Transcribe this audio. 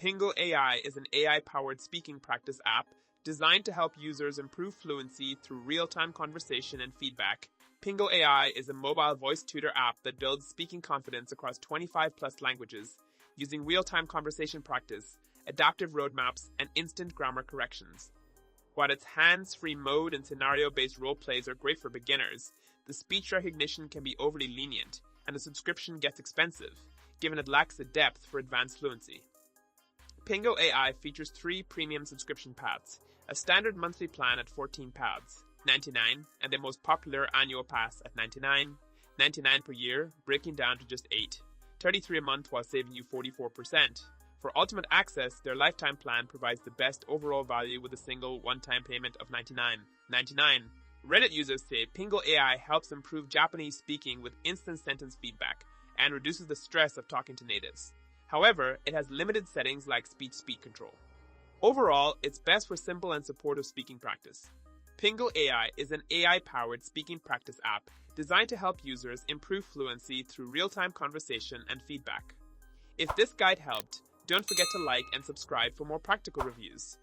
Pingo AI is an AI-powered speaking practice app designed to help users improve fluency through real-time conversation and feedback. Pingo AI is a mobile voice tutor app that builds speaking confidence across 25-plus languages, using real-time conversation practice, adaptive roadmaps, and instant grammar corrections. While its hands-free mode and scenario-based role plays are great for beginners, the speech recognition can be overly lenient, and the subscription gets expensive, given it lacks the depth for advanced fluency. Pingo AI features 3 premium subscription paths, a standard monthly plan at £14, $99, and the most popular annual pass at $99, $99 per year, breaking down to just $8, $33 a month while saving you 44%. For ultimate access, their lifetime plan provides the best overall value with a single one-time payment of $99. Reddit users say Pingo AI helps improve Japanese speaking with instant sentence feedback and reduces the stress of talking to natives. However, it has limited settings like speech control. Overall, it's best for simple and supportive speaking practice. Pingo AI is an AI-powered speaking practice app designed to help users improve fluency through real-time conversation and feedback. If this guide helped, don't forget to like and subscribe for more practical reviews.